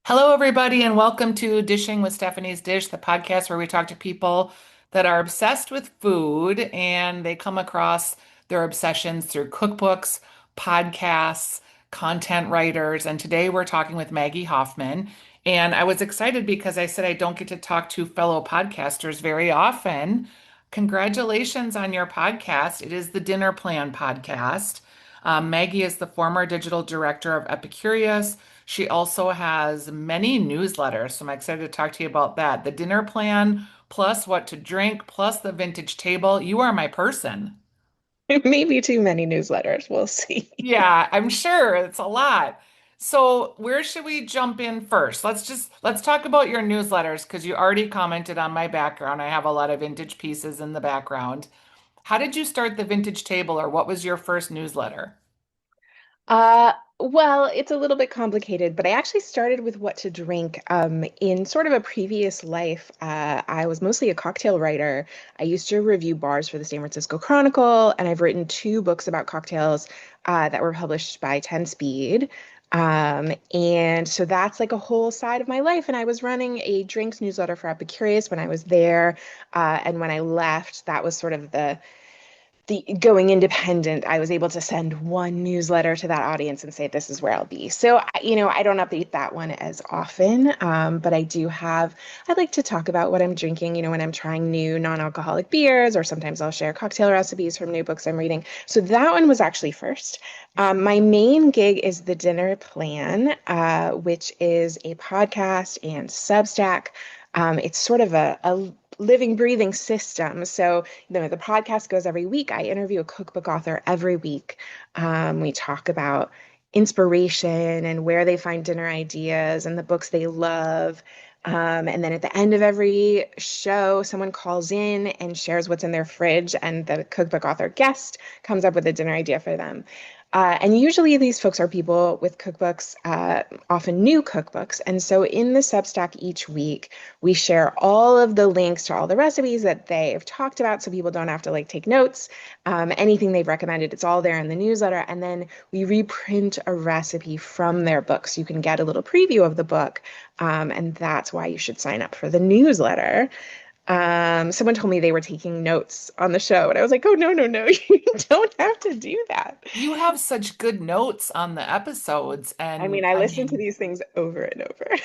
Hello, everybody, and welcome to Dishing with Stephanie's Dish, the podcast where we talk to people that are obsessed with food and they come across their obsessions through cookbooks, podcasts, content writers. And today we're talking with Maggie Hoffman. And I was excited because I said I don't get to talk to fellow podcasters very often. Congratulations on your podcast. It is the Dinner Plan podcast. Maggie is the former digital director of Epicurious. She also has many newsletters, so I'm excited to talk to you about that. The dinner plan, plus what to drink, plus the vintage table. You are my person. Maybe too many newsletters. We'll see. Yeah, I'm sure it's a lot. So, where should we jump in first? Let's talk about your newsletters because you already commented on my background. I have a lot of vintage pieces in the background. How did you start the vintage table, or what was your first newsletter? Well, it's a little bit complicated, but I actually started with what to drink. In sort of a previous life, I was mostly a cocktail writer. I used to review bars for the San Francisco Chronicle, and I've written two books about cocktails that were published by 10 Speed. And so that's like a whole side of my life. And I was running a drinks newsletter for Epicurious when I was there. And when I left, that was sort of the going independent. I was able to send one newsletter to that audience and say, this is where I'll be. So, I don't update that one as often, but I like to talk about what I'm drinking, when I'm trying new non-alcoholic beers, or sometimes I'll share cocktail recipes from new books I'm reading. So that one was actually first. My main gig is the Dinner Plan, which is a podcast and Substack. It's sort of a living, breathing system. So, the podcast goes every week. I interview a cookbook author every week. We talk about inspiration and where they find dinner ideas and the books they love. And then at the end of every show, someone calls in and shares what's in their fridge, and the cookbook author guest comes up with a dinner idea for them. And usually these folks are people with cookbooks, often new cookbooks. And so in the Substack each week, we share all of the links to all the recipes that they've talked about so people don't have to like take notes. Anything they've recommended, it's all there in the newsletter. And then we reprint a recipe from their book so you can get a little preview of the book. And that's why you should sign up for the newsletter. Someone told me they were taking notes on the show, and I was like, oh, no, no, no, you don't have to do that. You have such good notes on the episodes, I and mean, I I listen to mean, these things over and over.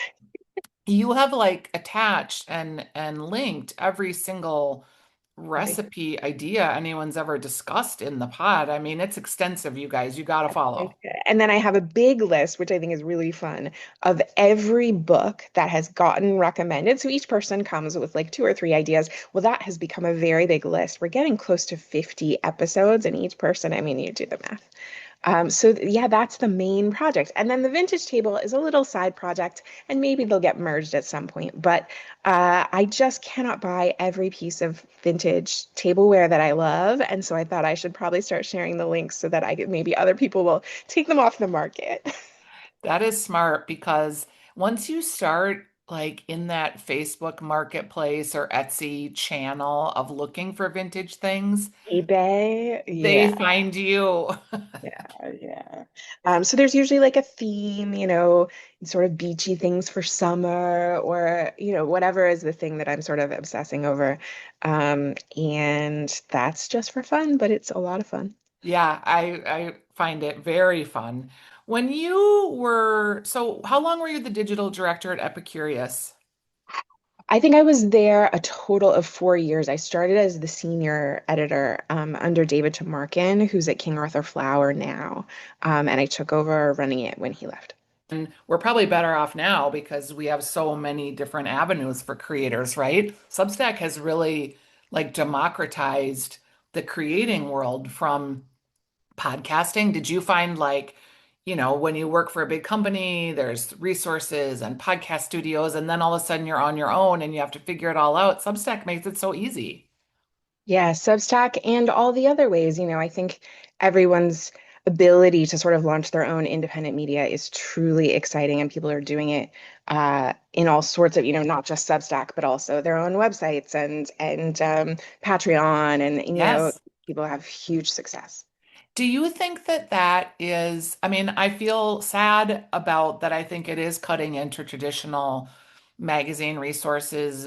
you have like attached and linked every single I, recipe idea anyone's ever discussed in the pod. I mean, it's extensive, you guys. You got to follow. and then I have a big list, which I think is really fun, of every book that has gotten recommended. So each person comes with like two or three ideas. Well, that has become a very big list. We're getting close to 50 episodes, and each person, I mean, you do the math. Yeah, that's the main project. And then the vintage table is a little side project, and maybe they'll get merged at some point. But I just cannot buy every piece of vintage tableware that I love. And so I thought I should probably start sharing the links so that maybe other people will take them off the market. That is smart because once you start like in that Facebook marketplace or Etsy channel of looking for vintage things, eBay, they yeah. find you. Yeah, yeah. So there's usually like a theme, sort of beachy things for summer, or, whatever is the thing that I'm sort of obsessing over. And that's just for fun, but it's a lot of fun. Yeah, I find it very fun. When you were, so how long were you the digital director at Epicurious? I think I was there a total of 4 years. I started as the senior editor under David Tamarkin, who's at King Arthur Flower now. And I took over running it when he left. And we're probably better off now because we have so many different avenues for creators, right? Substack has really like democratized the creating world from podcasting. Did you find like, when you work for a big company, there's resources and podcast studios, and then all of a sudden you're on your own and you have to figure it all out. Substack makes it so easy. Yeah, Substack and all the other ways, I think everyone's ability to sort of launch their own independent media is truly exciting, and people are doing it in all sorts of, not just Substack, but also their own websites and Patreon, and Yes. people have huge success. Do you think that that is, I mean, I feel sad about that. I think it is cutting into traditional magazine resources,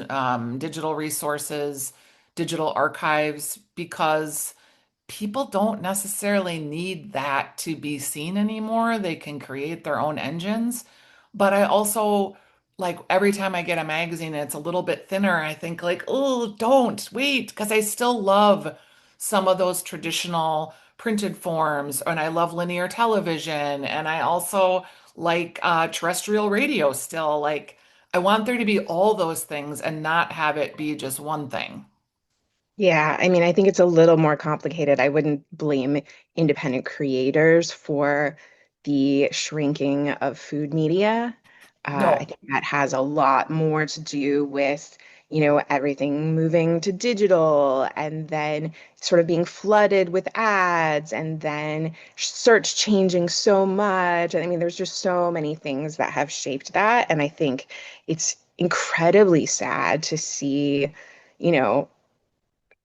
digital resources, digital archives, because people don't necessarily need that to be seen anymore. They can create their own engines. But I also like every time I get a magazine and it's a little bit thinner, I think like, oh, don't wait, because I still love some of those traditional printed forms, and I love linear television, and I also like terrestrial radio still. Like, I want there to be all those things and not have it be just one thing. Yeah, I mean, I think it's a little more complicated. I wouldn't blame independent creators for the shrinking of food media. I No. think that has a lot more to do with, everything moving to digital and then sort of being flooded with ads and then search changing so much. I mean, there's just so many things that have shaped that. And I think it's incredibly sad to see, you know,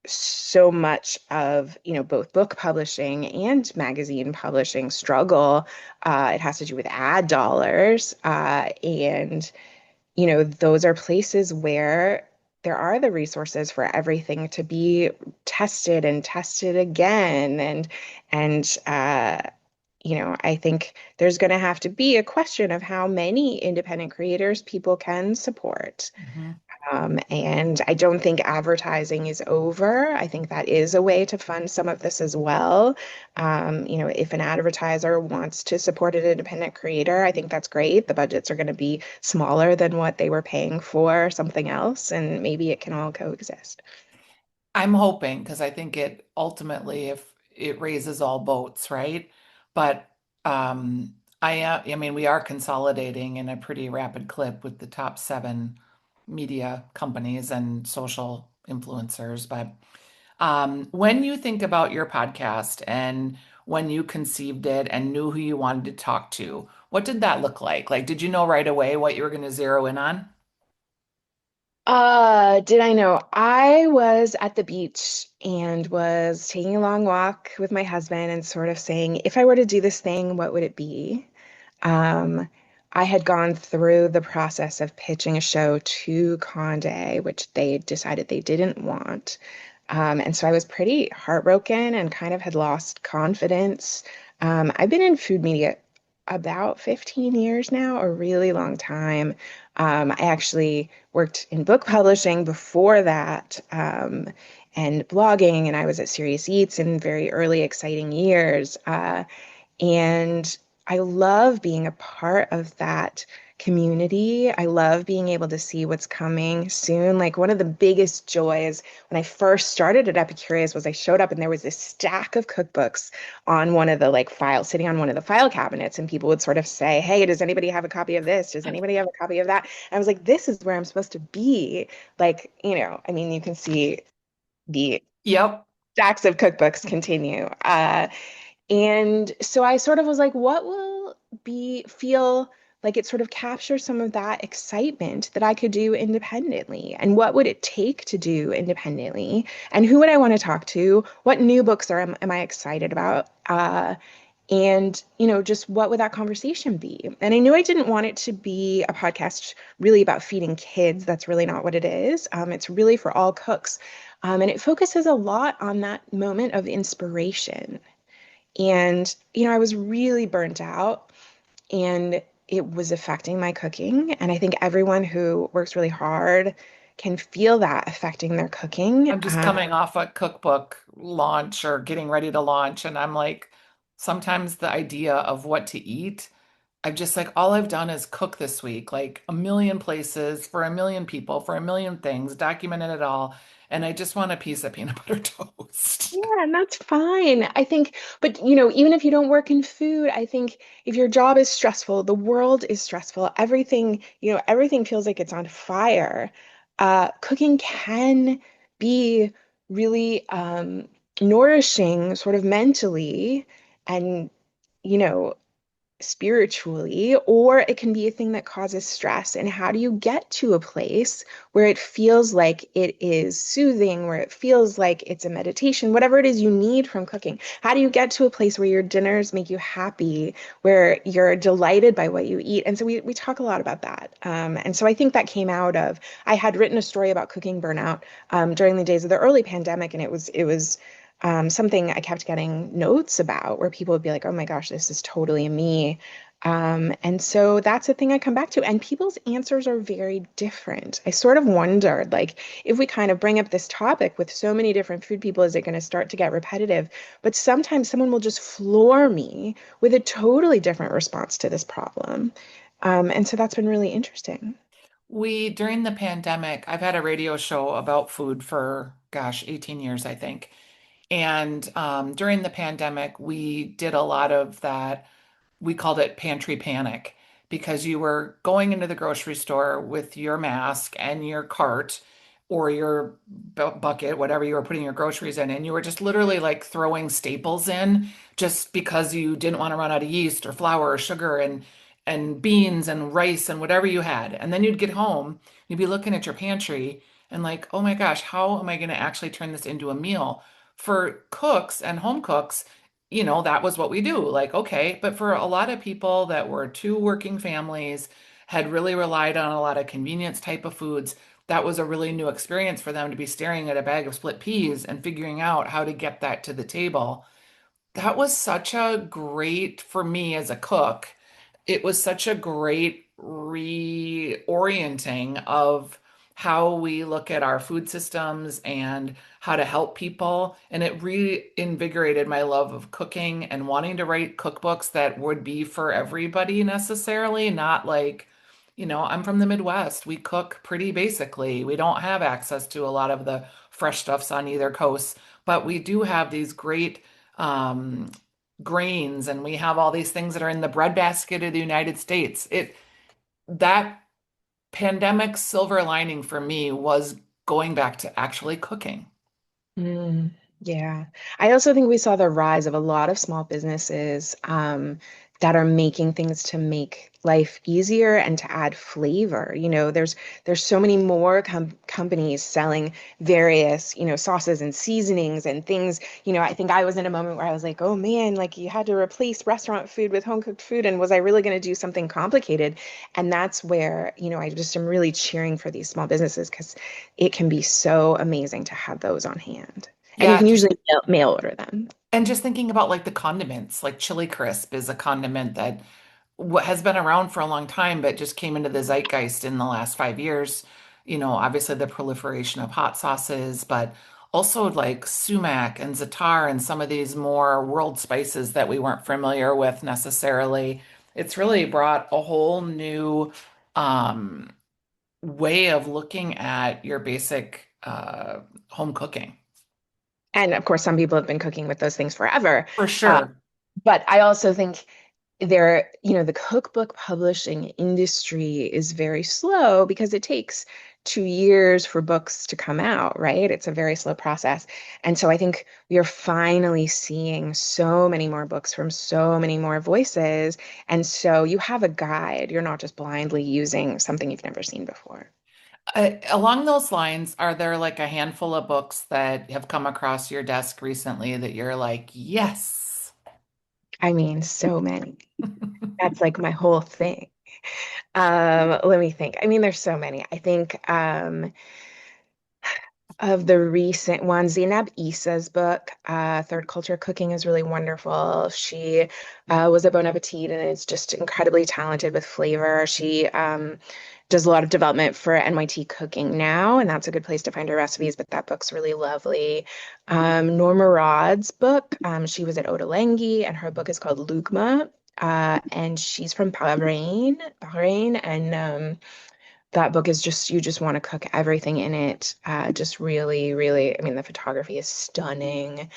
so much of both book publishing and magazine publishing struggle. It has to do with ad dollars, and those are places where there are the resources for everything to be tested and tested again, and I think there's going to have to be a question of how many independent creators people can support. Mhm. And I don't think advertising is over. I think that is a way to fund some of this as well. If an advertiser wants to support an independent creator, I think that's great. The budgets are going to be smaller than what they were paying for something else, and maybe it can all coexist. I'm hoping because I think it ultimately, if it raises all boats, right? But I mean, we are consolidating in a pretty rapid clip with the top seven media companies and social influencers. But when you think about your podcast and when you conceived it and knew who you wanted to talk to, what did that look like? Like, did you know right away what you were going to zero in on? Did I know? I was at the beach and was taking a long walk with my husband and sort of saying, if I were to do this thing, what would it be? Um, I had gone through the process of pitching a show to Condé, which they decided they didn't want. And so I was pretty heartbroken and kind of had lost confidence. I've been in food media about 15 years now, a really long time. I actually worked in book publishing before that, and blogging, and I was at Serious Eats in very early, exciting years. And I love being a part of that community. I love being able to see what's coming soon. Like one of the biggest joys when I first started at Epicurious was I showed up and there was this stack of cookbooks on one of the like files, sitting on one of the file cabinets, and people would sort of say, "Hey, does anybody have a copy of this? Does anybody have a copy of that?" And I was like, "This is where I'm supposed to be." Like, I mean, you can see the Yep. stacks of cookbooks continue. And so I sort of was like, what will be feel like it sort of captures some of that excitement that I could do independently? And what would it take to do independently? And who would I want to talk to? What new books am I excited about? And just what would that conversation be? And I knew I didn't want it to be a podcast really about feeding kids. That's really not what it is. It's really for all cooks. And it focuses a lot on that moment of inspiration. And, I was really burnt out and it was affecting my cooking. And I think everyone who works really hard can feel that affecting their cooking. I'm just coming off a cookbook launch or getting ready to launch, and I'm like, sometimes the idea of what to eat, I've just like, all I've done is cook this week, like a million places for a million people, for a million things, documented it all. And I just want a piece of peanut butter toast. Yeah, and that's fine. I think, but even if you don't work in food, I think if your job is stressful, the world is stressful, everything feels like it's on fire. Cooking can be really nourishing, sort of mentally, and you know, spiritually, or it can be a thing that causes stress. And how do you get to a place where it feels like it is soothing, where it feels like it's a meditation, whatever it is you need from cooking? How do you get to a place where your dinners make you happy, where you're delighted by what you eat? And so we talk a lot about that. And so I think that came out of, I had written a story about cooking burnout during the days of the early pandemic, and it was something I kept getting notes about where people would be like, oh my gosh, this is totally me. And so that's a thing I come back to. And people's answers are very different. I sort of wondered, like, if we kind of bring up this topic with so many different food people, is it going to start to get repetitive? But sometimes someone will just floor me with a totally different response to this problem. And so that's been really interesting. During the pandemic, I've had a radio show about food for, gosh, 18 years, I think. And during the pandemic, we did a lot of that. We called it pantry panic because you were going into the grocery store with your mask and your cart or your bucket, whatever you were putting your groceries in, and you were just literally like throwing staples in just because you didn't want to run out of yeast or flour or sugar and beans and rice and whatever you had. And then you'd get home, you'd be looking at your pantry and like, oh my gosh, how am I going to actually turn this into a meal? For cooks and home cooks, that was what we do. Like, okay. But for a lot of people that were two working families, had really relied on a lot of convenience type of foods, that was a really new experience for them to be staring at a bag of split peas and figuring out how to get that to the table. That was such a great, for me as a cook, it was such a great reorienting of how we look at our food systems and how to help people. And it reinvigorated my love of cooking and wanting to write cookbooks that would be for everybody necessarily, not like, I'm from the Midwest. We cook pretty basically. We don't have access to a lot of the fresh stuffs on either coast, but we do have these great um, grains and we have all these things that are in the breadbasket of the United States. That pandemic silver lining for me was going back to actually cooking. Mm, yeah. I also think we saw the rise of a lot of small businesses that are making things to make life easier and to add flavor. There's so many more companies selling various, sauces and seasonings and things. I think I was in a moment where I was like, oh man, like you had to replace restaurant food with home cooked food, and was I really going to do something complicated? And that's where, I just am really cheering for these small businesses because it can be so amazing to have those on hand. And you Yeah, can usually mail order them. and just thinking about like the condiments, like chili crisp is a condiment that what has been around for a long time, but just came into the zeitgeist in the last 5 years. Obviously the proliferation of hot sauces, but also like sumac and za'atar and some of these more world spices that we weren't familiar with necessarily. It's really brought a whole new um, way of looking at your basic home cooking. And of course, some people have been cooking with those things forever. For Uh, sure. but I also think the cookbook publishing industry is very slow because it takes 2 years for books to come out, right? It's a very slow process. And so I think we are finally seeing so many more books from so many more voices. And so you have a guide. You're not just blindly using something you've never seen before. Along those lines, are there like a handful of books that have come across your desk recently that you're like, yes? I mean, so many. That's like my whole thing. Let me think. I mean, there's so many. I think of the recent ones, Zainab Issa's book, Third Culture Cooking, is really wonderful. She was a Bon Appetit and is just incredibly talented with flavor. She does a lot of development for NYT Cooking now, and that's a good place to find her recipes, but that book's really lovely. Norma Rod's book, she was at Ottolenghi, and her book is called Lugma, and she's from Bahrain, and that book is just you just want to cook everything in it. Just really, really, I mean, the photography is stunning.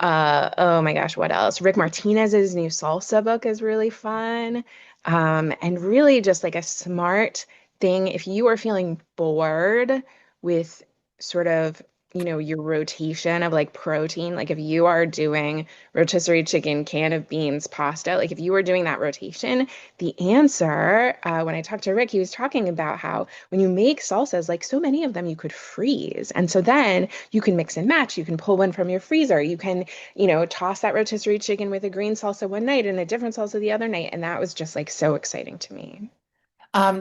Oh my gosh, what else? Rick Martinez's new salsa book is really fun. And really just like a smart thing. If you are feeling bored with sort of your rotation of like protein, like if you are doing rotisserie chicken, can of beans, pasta, like if you were doing that rotation, the answer, when I talked to Rick, he was talking about how when you make salsas, like so many of them you could freeze. And so then you can mix and match. You can pull one from your freezer. You can, toss that rotisserie chicken with a green salsa one night and a different salsa the other night. And that was just like so exciting to me.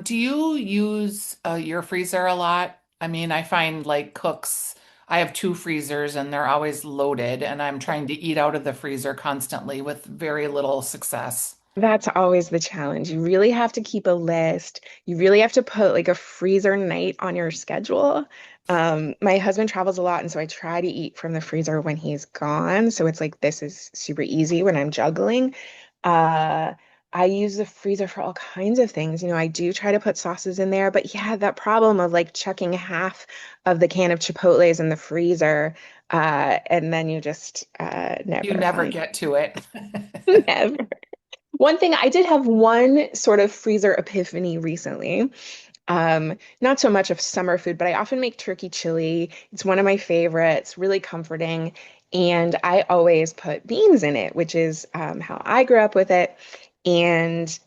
Do you use your freezer a lot? I mean, I find like cooks, I have two freezers and they're always loaded, and I'm trying to eat out of the freezer constantly with very little success. That's always the challenge. You really have to keep a list. You really have to put like a freezer night on your schedule. My husband travels a lot, and so I try to eat from the freezer when he's gone. So it's like this is super easy when I'm juggling. Uh, I use the freezer for all kinds of things. I do try to put sauces in there, but yeah, that problem of like chucking half of the can of Chipotles in the freezer, and then you just You never never find get to it. never. One thing I did have one sort of freezer epiphany recently. Not so much of summer food, but I often make turkey chili. It's one of my favorites, really comforting. And I always put beans in it, which is how I grew up with it. And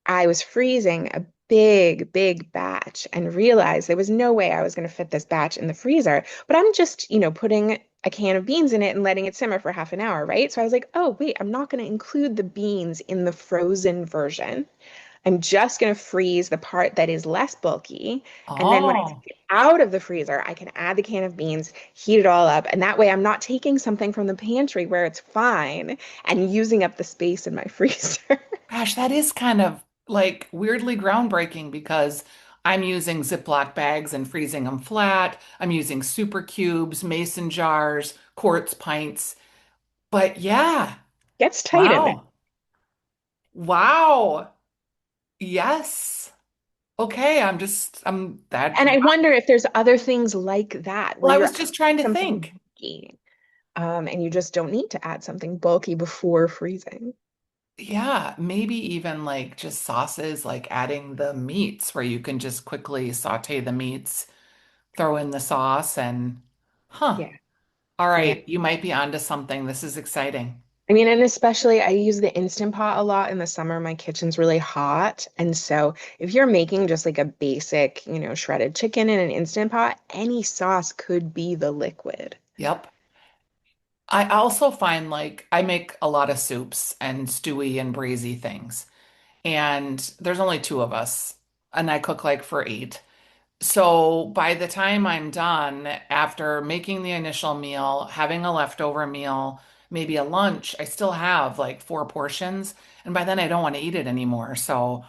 I was freezing a big, big batch and realized there was no way I was going to fit this batch in the freezer. But I'm just, putting a can of beans in it and letting it simmer for half an hour, right? So I was like, oh, wait, I'm not going to include the beans in the frozen version. I'm just going to freeze the part that is less bulky. And then when I take Oh, it out of the freezer, I can add the can of beans, heat it all up. And that way I'm not taking something from the pantry where it's fine and using up the space in my freezer. gosh, that is kind of like weirdly groundbreaking because I'm using Ziploc bags and freezing them flat. I'm using super cubes, mason jars, quartz pints. But yeah, Gets tight in there. wow. Wow. Yes. Okay, I'm that. And I wonder if there's other things like that Well, where I you're was adding just trying to something think. bulky, and you just don't need to add something bulky before freezing. Yeah, maybe even like just sauces, like adding the meats where you can just quickly saute the meats, throw in the sauce, and huh. Yeah, All yeah. right, you might be onto something. This is exciting. I mean, and especially I use the Instant Pot a lot in the summer. My kitchen's really hot. And so if you're making just like a basic, shredded chicken in an Instant Pot, any sauce could be the liquid. Yep. I also find like I make a lot of soups and stewy and braisy things. And there's only two of us, and I cook like for eight. So by the time I'm done, after making the initial meal, having a leftover meal, maybe a lunch, I still have like four portions. And by then I don't want to eat it anymore. So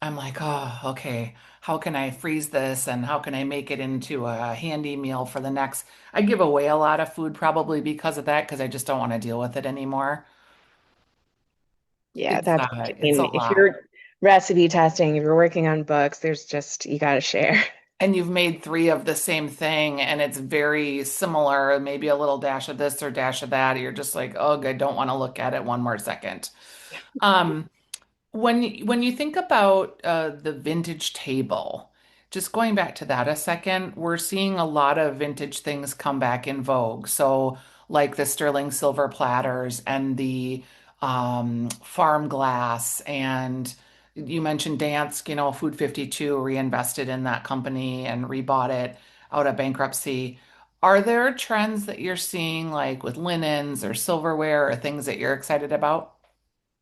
I'm like, oh, okay, how can I freeze this and how can I make it into a handy meal for the next? I give away a lot of food probably because of that, because I just don't want to deal with it anymore. Yeah, that's, I It's a mean, if lot. you're recipe testing, if you're working on books, there's just, you got to share. And you've made three of the same thing and it's very similar, maybe a little dash of this or dash of that. You're just like, oh, I don't want to look at it one more second. Um, when you think about the vintage table, just going back to that a second, we're seeing a lot of vintage things come back in vogue. So, like the sterling silver platters and the farm glass, and you mentioned Dansk, Food 52 reinvested in that company and rebought it out of bankruptcy. Are there trends that you're seeing, like with linens or silverware or things that you're excited about?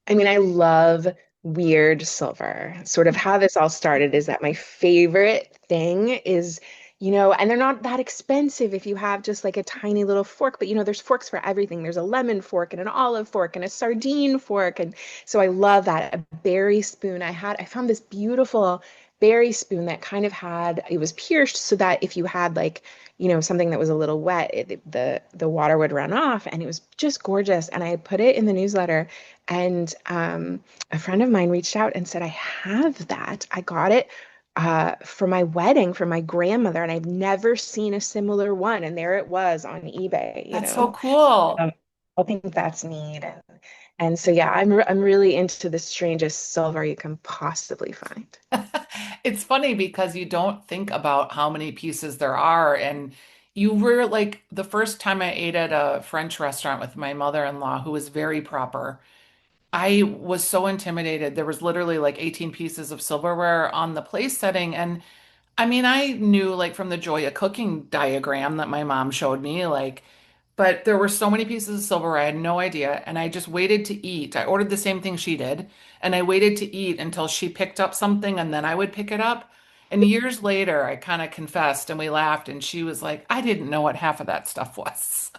I mean, I love weird silver. Sort of how this all started is that my favorite thing is, and they're not that expensive if you have just like a tiny little fork, but there's forks for everything. There's a lemon fork and an olive fork and a sardine fork. And so I love that. A berry spoon. I found this beautiful berry spoon that kind of it was pierced so that if you had like, something that was a little wet, the water would run off, and it was just gorgeous. And I put it in the newsletter, and a friend of mine reached out and said, I have that. I got it for my wedding for my grandmother, and I've never seen a similar one. And there it was on eBay. That's so cool. Um, I think that's neat. And so, yeah, I'm really into the strangest silver you can possibly find. It's funny because you don't think about how many pieces there are. And you were like the first time I ate at a French restaurant with my mother-in-law, who was very proper. I was so intimidated. There was literally like 18 pieces of silverware on the place setting. And I mean, I knew like from the Joy of Cooking diagram that my mom showed me, like, but there were so many pieces of silverware, I had no idea. And I just waited to eat. I ordered the same thing she did, and I waited to eat until she picked up something and then I would pick it up. And years later, I kind of confessed and we laughed, and she was like, I didn't know what half of that stuff was.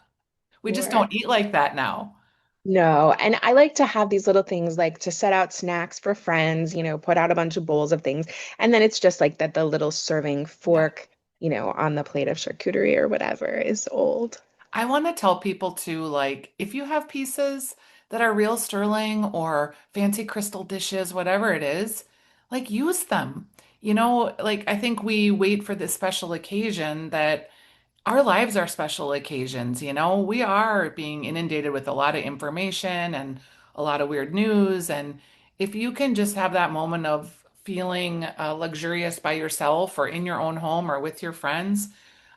We just Sure. don't eat like that now. No, and I like to have these little things like to set out snacks for friends, put out a bunch of bowls of things. And then it's just like that the little serving Yeah. fork, on the plate of charcuterie or whatever is old. I want to tell people to like, if you have pieces that are real sterling or fancy crystal dishes, whatever it is, like use them. Like I think we wait for this special occasion that our lives are special occasions. We are being inundated with a lot of information and a lot of weird news. And if you can just have that moment of feeling luxurious by yourself or in your own home or with your friends,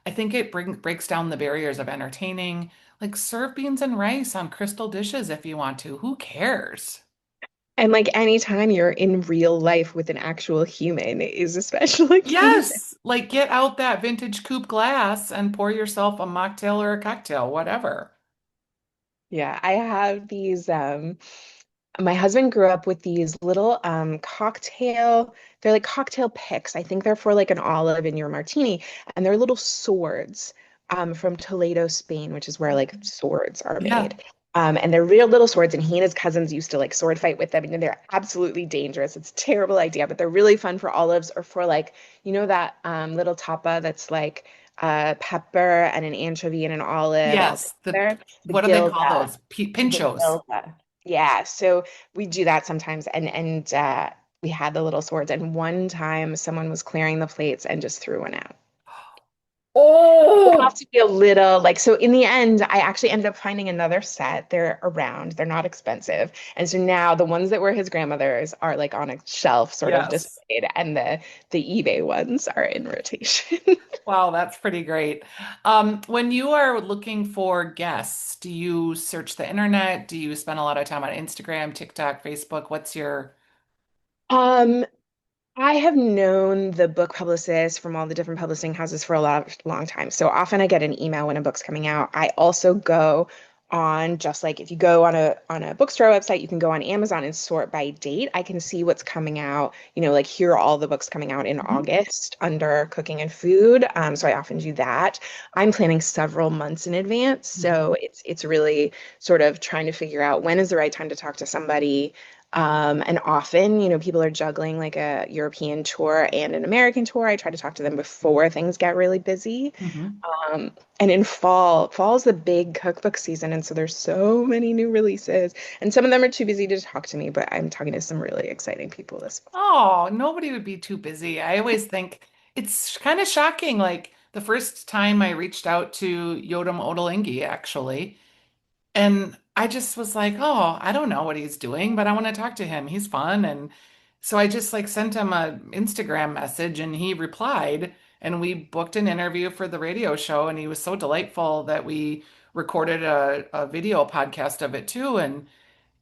I think it breaks down the barriers of entertaining. Like serve beans and rice on crystal dishes if you want to. Who cares? And like anytime you're in real life with an actual human is a special occasion. Yes, like get out that vintage coupe glass and pour yourself a mocktail or a cocktail, whatever. Yeah, I have these my husband grew up with these little they're like cocktail picks. I think they're for like an olive in your martini, and they're little swords from Toledo, Spain, which is where like swords are Yeah. made. And they're real little swords, and he and his cousins used to like sword fight with them, and they're absolutely dangerous. It's a terrible idea, but they're really fun for olives or for like, that little tapa that's like pepper and an anchovy and an olive all Yes. together. The What do they call gilda. those? The Pinchos. gilda. Yeah, so we do that sometimes, and we had the little swords. And one time, someone was clearing the plates and just threw one out. You have Oh, to be a little like so. In the end, I actually ended up finding another set. They're around. They're not expensive, and so now the ones that were his grandmother's are like on a shelf, sort of yes. displayed, and the eBay ones are in rotation. Wow, that's pretty great. When you are looking for guests, do you search the internet? Do you spend a lot of time on Instagram, TikTok, Facebook? What's your... Um, I have known the book publicist from all the different publishing houses for a long time. So often I get an email when a book's coming out. I also go on just like if you go on a bookstore website, you can go on Amazon and sort by date. I can see what's coming out, like here are all the books coming out in Mhm. August under cooking and food. So I often do that. I'm planning several months in advance. Mhm. So it's really sort of trying to figure out when is the right time to talk to somebody. And often, people are juggling like a European tour and an American tour. I try to talk to them before things get really busy. Mhm. Um, and in fall is the big cookbook season. And so there's so many new releases. And some of them are too busy to talk to me, but I'm talking to some really exciting people this fall. Oh, nobody would be too busy. I always think it's kind of shocking. Like the first time I reached out to Yodam Ottolenghi, actually, and I just was like, oh, I don't know what he's doing, but I want to talk to him. He's fun. And so I just like sent him a Instagram message and he replied, and we booked an interview for the radio show. And he was so delightful that we recorded a video podcast of it too. And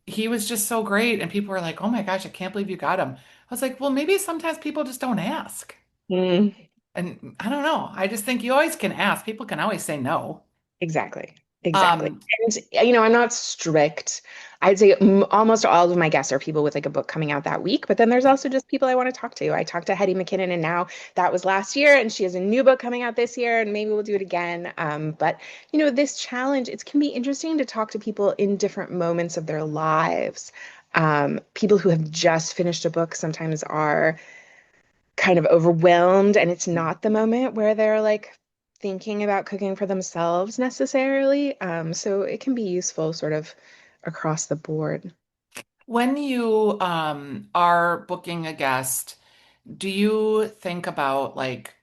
he was just so great. And people were like, oh my gosh, I can't believe you got him. I was like, well, maybe sometimes people just don't ask. Mm. And I don't know. I just think you always can ask. People can always say no. Exactly. Exactly. Um, And, I'm not strict. I'd say almost all of my guests are people with like a book coming out that week, but then there's also just people I want to talk to. I talked to Hetty McKinnon, and now that was last year, and she has a new book coming out this year, and maybe we'll do it again. But this challenge, it can be interesting to talk to people in different moments of their lives. People who have just finished a book sometimes are kind of overwhelmed, and it's not the moment where they're like thinking about cooking for themselves necessarily. So it can be useful sort of across the board. When you are booking a guest, do you think about like,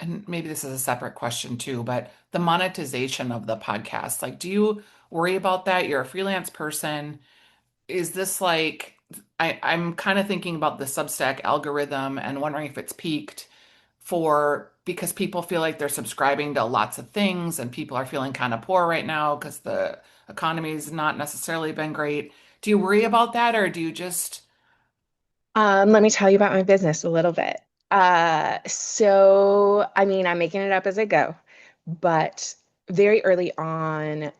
and maybe this is a separate question too, but the monetization of the podcast? Like, do you worry about that? You're a freelance person. Is this like I'm kind of thinking about the Substack algorithm and wondering if it's peaked for because people feel like they're subscribing to lots of things and people are feeling kind of poor right now because the economy's not necessarily been great. Do you worry about that or do you just Let me tell you about my business a little bit. I mean, I'm making it up as I go, but very early on,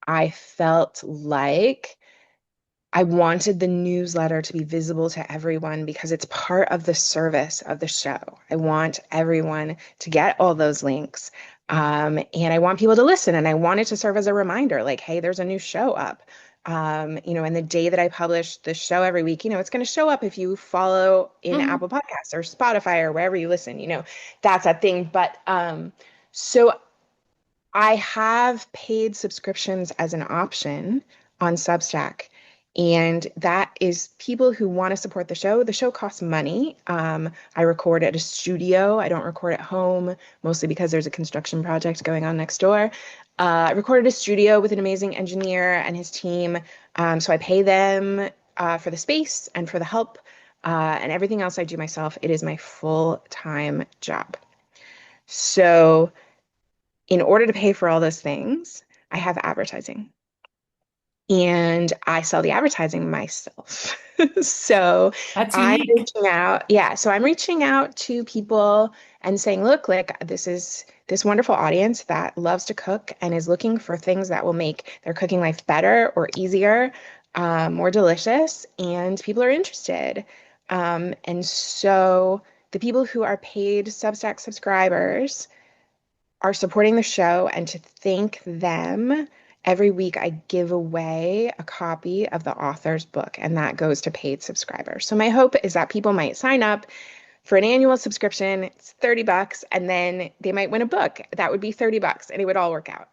I felt like I wanted the newsletter to be visible to everyone because it's part of the service of the show. I want everyone to get all those links. And I want people to listen, and I want it to serve as a reminder, like, hey, there's a new show up. And the day that I publish the show every week, it's going to show up if you follow in Mhm. Apple Podcasts or Spotify or wherever you listen, that's that thing. So I have paid subscriptions as an option on Substack. And that is people who want to support the show. The show costs money. I record at a studio. I don't record at home, mostly because there's a construction project going on next door. I recorded a studio with an amazing engineer and his team. So I pay them for the space and for the help and everything else I do myself. It is my full-time job. So in order to pay for all those things, I have advertising and I sell the advertising myself. So that's I'm unique. reaching out. Yeah. So I'm reaching out to people and saying, look, like this is this wonderful audience that loves to cook and is looking for things that will make their cooking life better or easier, more delicious, and people are interested. And so the people who are paid Substack subscribers are supporting the show, and to thank them, every week I give away a copy of the author's book, and that goes to paid subscribers. So my hope is that people might sign up for an annual subscription. It's $30, and then they might win a book. That would be $30, and it would all work out.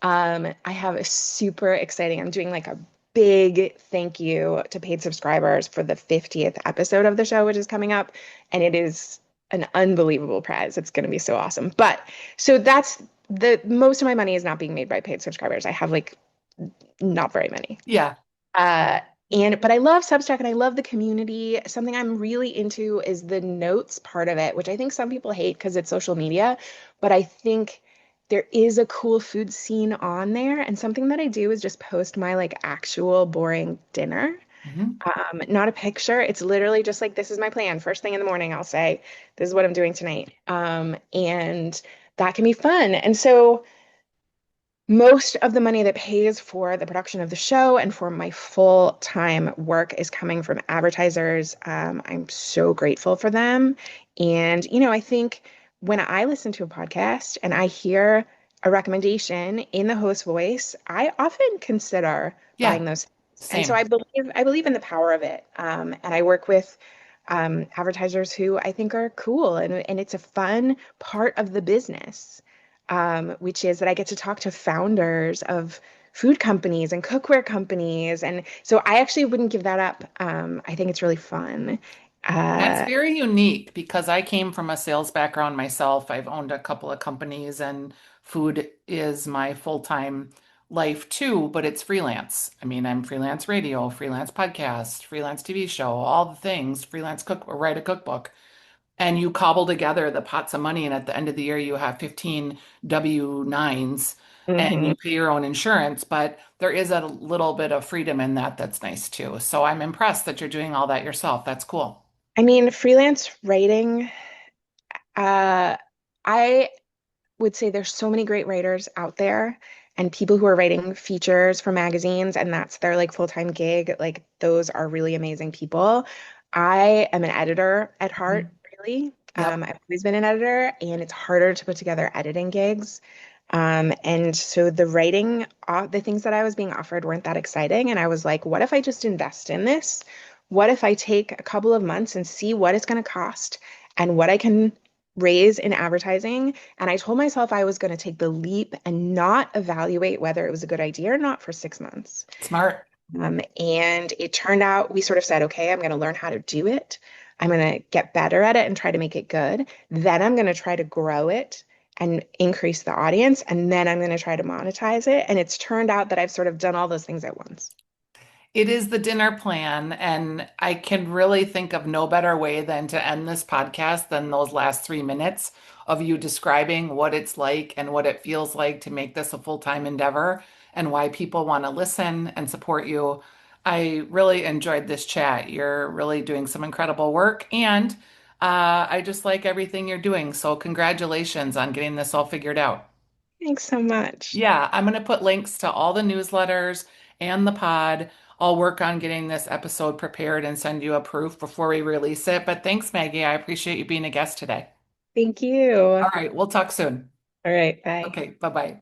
I have a super exciting, I'm doing like a big thank you to paid subscribers for the 50th episode of the show, which is coming up. And it is an unbelievable prize. It's going to be so awesome. But so that's the most of my money is not being made by paid subscribers. I have like not very many. Yeah. Uh, but I love Substack and I love the community. Something I'm really into is the notes part of it, which I think some people hate because it's social media, but I think there is a cool food scene on there. And something that I do is just post my like actual boring dinner. Mhm. Not a picture. It's literally just like, this is my plan. First thing in the morning, I'll say, this is what I'm doing tonight. And that can be fun. And so most of the money that pays for the production of the show and for my full-time work is coming from advertisers. I'm so grateful for them. And, I think when I listen to a podcast and I hear a recommendation in the host voice, I often consider Yeah. buying those things. And so Same. I believe in the power of it. And I work with advertisers who I think are cool, and it's a fun part of the business, which is that I get to talk to founders of food companies and cookware companies. And so I actually wouldn't give that up. I think it's really fun. That's Uh, very unique because I came from a sales background myself. I've owned a couple of companies and food is my full-time life too, but it's freelance. I mean, I'm freelance radio, freelance podcast, freelance TV show, all the things, freelance cook or write a cookbook. And you cobble together the pots of money, and at the end of the year, you have 15 W-9s and mhm. you pay your own insurance. But there is a little bit of freedom in that that's nice too. So I'm impressed that you're doing all that yourself. That's cool. I mean, freelance writing, uh, I would say there's so many great writers out there and people who are writing features for magazines and that's their like full-time gig. Like those are really amazing people. I am an editor at heart, Mhm. really. Yep. I've always been an editor and it's harder to put together editing gigs. And so the writing, the things that I was being offered weren't that exciting. And I was like, what if I just invest in this? What if I take a couple of months and see what it's going to cost and what I can raise in advertising? And I told myself I was going to take the leap and not evaluate whether it was a good idea or not for 6 months. Smart. And it turned out we sort of said, okay, I'm going to learn how to do it. I'm going to get better at it and try to make it good. Then I'm going to try to grow it and increase the audience. And then I'm going to try to monetize it. And it's turned out that I've sort of done all those things at once. It is the dinner plan, and I can really think of no better way than to end this podcast than those last 3 minutes of you describing what it's like and what it feels like to make this a full-time endeavor and why people want to listen and support you. I really enjoyed this chat. You're really doing some incredible work, and I just like everything you're doing. So, congratulations on getting this all figured out. Thanks so much. Yeah, I'm going to put links to all the newsletters and the pod. I'll work on getting this episode prepared and send you a proof before we release it. But thanks, Maggie. I appreciate you being a guest today. Thank you. All right, we'll talk soon. All right, bye. Okay, bye-bye.